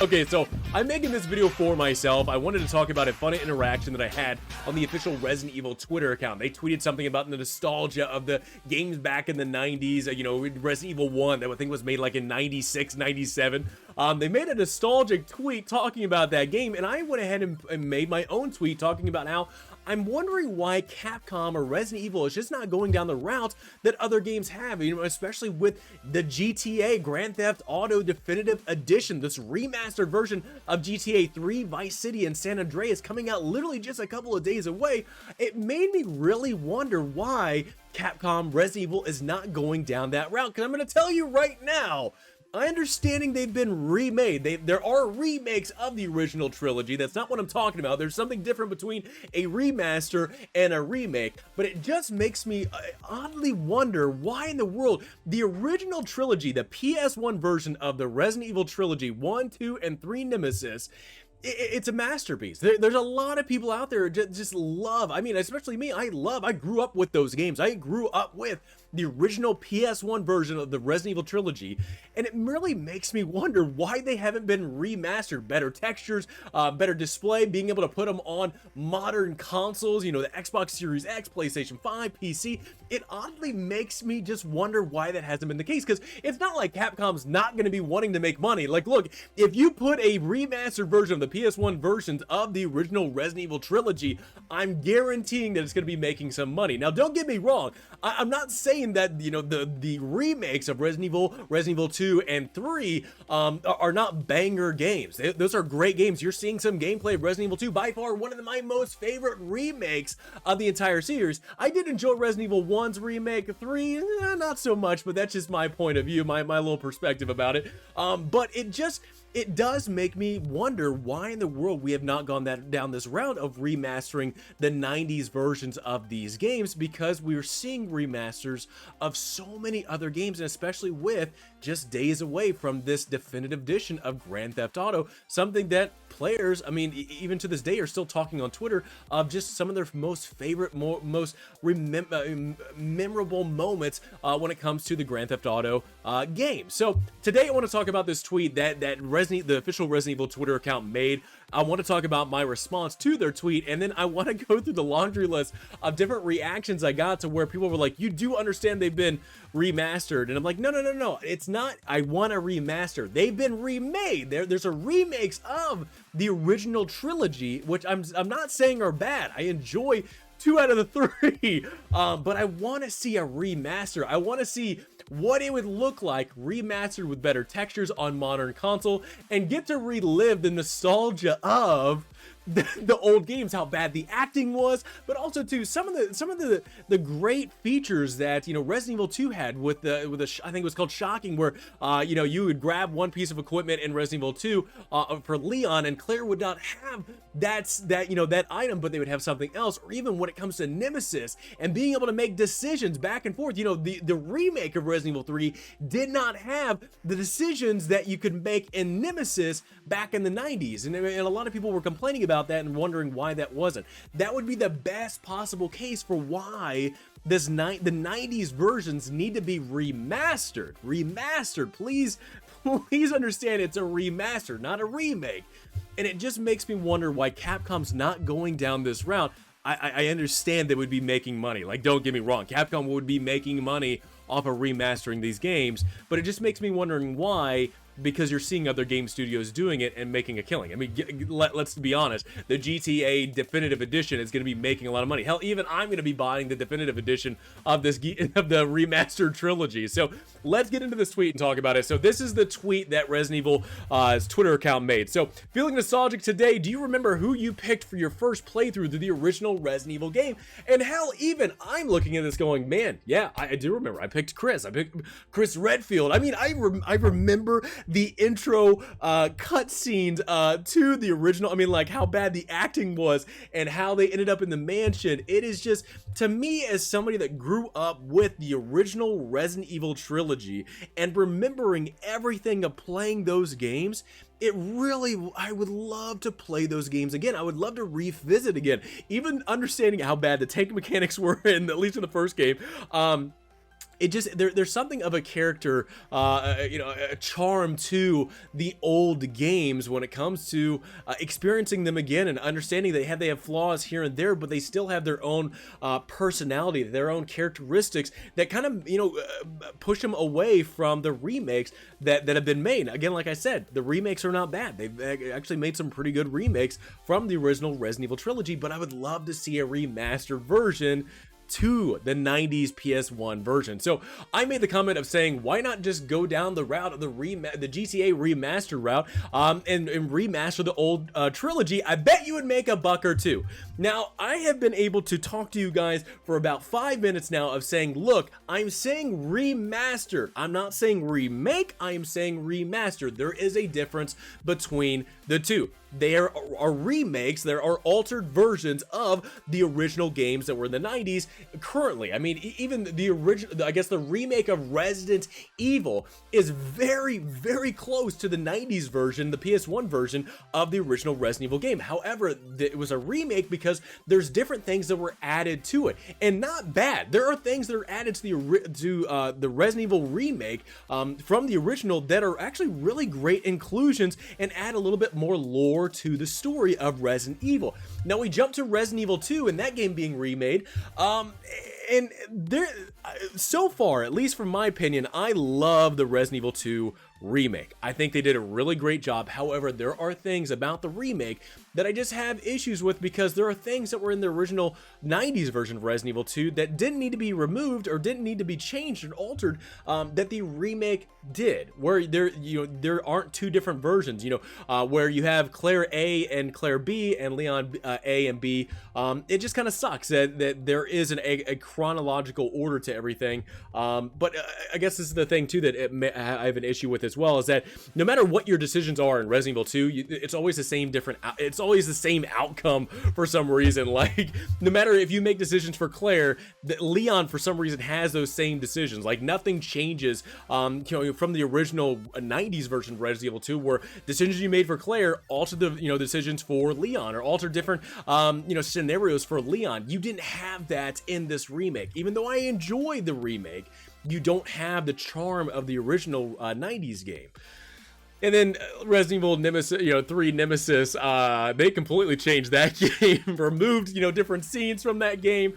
Okay, so I'm making this video for myself. I wanted to talk about a funny interaction that I had on the official Resident Evil Twitter account. They tweeted something about the nostalgia of the games back in the 90s, you know, Resident Evil 1 that I think was made like in 96, 97. They made a nostalgic tweet talking about that game, and I went ahead and made my own tweet talking about how I'm wondering why Capcom or Resident Evil is just not going down the route that other games have, you know, especially with the GTA Grand Theft Auto Definitive Edition, this remastered version of GTA 3, Vice City, and San Andreas coming out literally just a couple of days away. It made me really wonder why Capcom Resident Evil is not going down that route, because I'm going to tell you right now, I understanding they've been remade. There are remakes of the original trilogy. That's not what I'm talking about. There's something different between a remaster and a remake, but it just makes me oddly wonder why in the world the original trilogy, the PS1 version of the Resident Evil Trilogy 1, 2, and 3 Nemesis, it's a masterpiece. There's a lot of people out there just love, I mean, especially me, I grew up with those games. I grew up with the original PS1 version of the Resident Evil Trilogy, and it really makes me wonder why they haven't been remastered. Better textures, better display, being able to put them on modern consoles, you know, the Xbox Series X, PlayStation 5, PC. It oddly makes me just wonder why that hasn't been the case, because it's not like Capcom's not going to be wanting to make money. Like, look, if you put a remastered version of the PS1 versions of the original Resident Evil Trilogy, I'm guaranteeing that it's going to be making some money. Now, don't get me wrong. I'm not saying that, you know, the remakes of Resident Evil 2 and 3 are not banger games. Those are great games. You're seeing some gameplay of Resident Evil 2, by far one of my most favorite remakes of the entire series. I did enjoy Resident Evil 1's remake. 3, not so much, but that's just my point of view, my little perspective about it. But it does make me wonder why in the world we have not gone down this route of remastering the 90s versions of these games, because we're seeing remasters of so many other games, and especially with just days away from this definitive edition of Grand Theft Auto, something that players, I mean, even to this day, are still talking on Twitter of just some of their most favorite, most memorable moments when it comes to the Grand Theft Auto game. So today I want to talk about this tweet that the official Resident Evil Twitter account made. I want to talk about my response to their tweet, and then I want to go through the laundry list of different reactions I got to where people were like, you do understand they've been remastered, and I'm like, no, it's not. I want a remaster. They've been remade. There's a remakes of the original trilogy, which I'm not saying are bad. I enjoy 2 out of the 3, but I want to see a remaster. I want to see what it would look like remastered with better textures on modern console, and get to relive the nostalgia of the old games, how bad the acting was, but also too some of the great features that, you know, Resident Evil 2 had with the I think it was called shocking, where you know, you would grab one piece of equipment in Resident Evil 2 for Leon, and Claire would not have that item, but they would have something else. Or even when it comes to Nemesis and being able to make decisions back and forth, you know, the remake of Resident Evil 3 did not have the decisions that you could make in Nemesis back in the 90s, and a lot of people were complaining about that and wondering why that wasn't. That would be the best possible case for why the 90s versions need to be remastered. Please understand, it's a remaster, not a remake. And it just makes me wonder why Capcom's not going down this route. I understand they would be making money. Like, don't get me wrong, Capcom would be making money off of remastering these games, but it just makes me wondering why, because you're seeing other game studios doing it and making a killing. I mean, let's be honest, the GTA Definitive Edition is going to be making a lot of money. Hell, even I'm going to be buying the Definitive Edition of the remastered trilogy. So let's get into this tweet and talk about it. So this is the tweet that Resident Evil's Twitter account made. So, feeling nostalgic today, do you remember who you picked for your first playthrough to the original Resident Evil game? And hell, even I'm looking at this going, man, yeah, I do remember. I picked Chris. I picked Chris Redfield. I mean, I remember the intro cutscenes to the original. I mean, like, how bad the acting was and how they ended up in the mansion. It is just, to me, as somebody that grew up with the original Resident Evil trilogy and remembering everything of playing those games, it really, I would love to play those games again. I would love to revisit again, even understanding how bad the tank mechanics were in, at least in the first game. it just there's something of a character, you know, a charm to the old games when it comes to experiencing them again and understanding they have flaws here and there, but they still have their own personality, their own characteristics that kind of, you know, push them away from the remakes that have been made. Again, like I said, the remakes are not bad. They've actually made some pretty good remakes from the original Resident Evil trilogy, but I would love to see a remastered version to the 90s PS1 version. So I made the comment of saying, why not just go down the route of the GTA Remastered route, and remaster the old trilogy? I bet you would make a buck or two. Now, I have been able to talk to you guys for about 5 minutes now of saying, look, I'm saying remaster. I'm not saying remake, I am saying remaster. There is a difference between the two. There are remakes, there are altered versions of the original games that were in the 90s currently. I mean, even the original, I guess the remake of Resident Evil is very, very close to the 90s version, the PS1 version of the original Resident Evil game. However, it was a remake because there's different things that were added to it, and not bad. There are things that are added to the Resident Evil remake from the original that are actually really great inclusions and add a little bit more lore to the story of Resident Evil. Now we jump to Resident Evil 2 and that game being remade, and there, so far, at least from my opinion, I love the Resident Evil 2 remake. I think they did a really great job. However, there are things about the remake that I just have issues with, because there are things that were in the original 90s version of Resident Evil 2 that didn't need to be removed or didn't need to be changed and altered, that the remake did, where there aren't two different versions, where you have Claire A and Claire B and Leon A and B. It just kind of sucks that there isn't a chronological order to everything. But I guess this is the thing too that I have an issue with as well, is that no matter what your decisions are in Resident Evil 2, it's always the same it's always the same outcome for some reason. Like, no matter if you make decisions for Claire, Leon for some reason has those same decisions. Like, nothing changes from the original 90s version of Resident Evil 2, where decisions you made for Claire alter the decisions for Leon, or alter different scenarios for Leon. You didn't have that in this remake. Even though I enjoyed the remake, you don't have the charm of the original 90s game. And then Resident Evil Nemesis, 3 Nemesis, they completely changed that game, removed, different scenes from that game.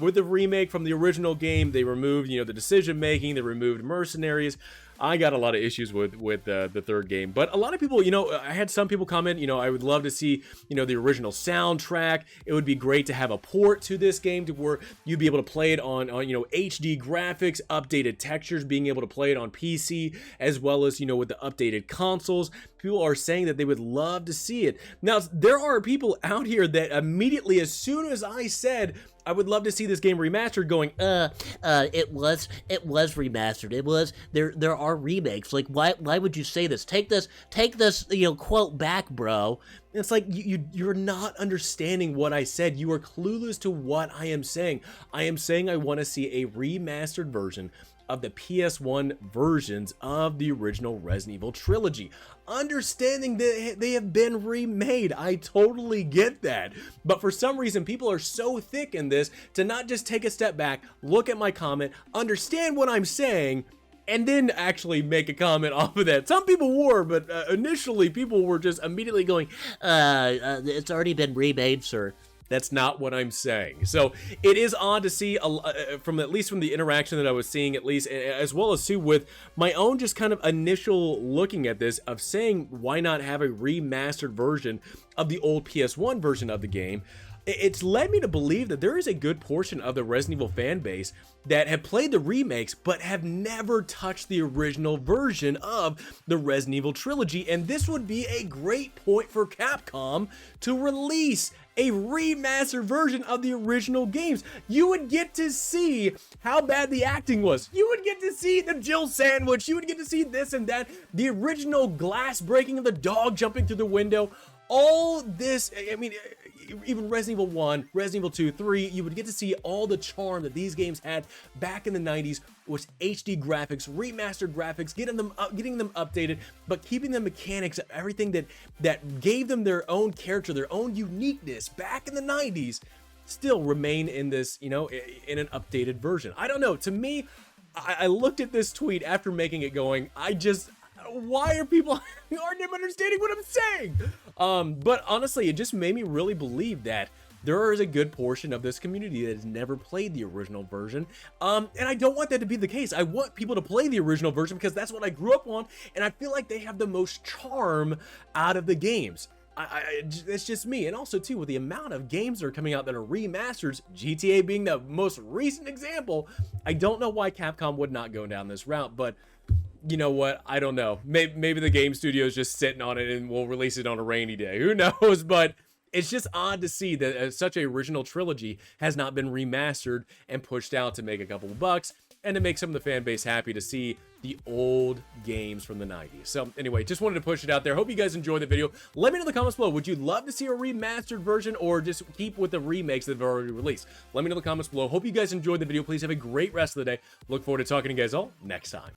With the remake from the original game, they removed, the decision making, they removed mercenaries. I got a lot of issues with the third game, but a lot of people, I had some people comment, I would love to see, the original soundtrack. It would be great to have a port to this game to where you'd be able to play it on HD graphics, updated textures, being able to play it on PC, as well as, with the updated consoles. People are saying that they would love to see it. Now, there are people out here that immediately, as soon as I said I would love to see this game remastered, going, it was remastered. It was, there are remakes. Like, why would you say this? Take this, quote back, bro. It's like, you're not understanding what I said. You are clueless to what I am saying. I am saying I want to see a remastered version of the PS1 versions of the original Resident Evil trilogy. Understanding that they have been remade, I totally get that. But for some reason, people are so thick in this to not just take a step back, look at my comment, understand what I'm saying, and then actually make a comment off of that. Some people were, but initially people were just immediately going, it's already been remade, sir. That's not what I'm saying. So it is odd to see, from at least from the interaction that I was seeing, at least, as well as too with my own just kind of initial looking at this, of saying, why not have a remastered version of the old PS1 version of the game? It's led me to believe that there is a good portion of the Resident Evil fan base that have played the remakes but have never touched the original version of the Resident Evil trilogy, and this would be a great point for Capcom to release a remastered version of the original games. You would get to see how bad the acting was. You would get to see the Jill sandwich. You would get to see this and that. The original glass breaking of the dog jumping through the window. All this, I mean, even Resident Evil 1, Resident Evil 2, 3, you would get to see all the charm that these games had back in the 90s with HD graphics, remastered graphics, getting them updated, but keeping the mechanics of everything that gave them their own character, their own uniqueness back in the 90s, still remain in this, in an updated version. I don't know. To me, I looked at this tweet after making it going, why are people aren't even understanding what I'm saying? But honestly, it just made me really believe that there is a good portion of this community that has never played the original version. And I don't want that to be the case. I want people to play the original version because that's what I grew up on, and I feel like they have the most charm out of the games. It's just me. And also too, with the amount of games that are coming out that are remasters, GTA being the most recent example, I don't know why Capcom would not go down this route, but you know what? I don't know. Maybe the game studio is just sitting on it and we'll release it on a rainy day. Who knows? But it's just odd to see that such an original trilogy has not been remastered and pushed out to make a couple of bucks and to make some of the fan base happy to see the old games from the 90s. So anyway, just wanted to push it out there. Hope you guys enjoyed the video. Let me know in the comments below. Would you love to see a remastered version or just keep with the remakes that have already released? Let me know in the comments below. Hope you guys enjoyed the video. Please have a great rest of the day. Look forward to talking to you guys all next time.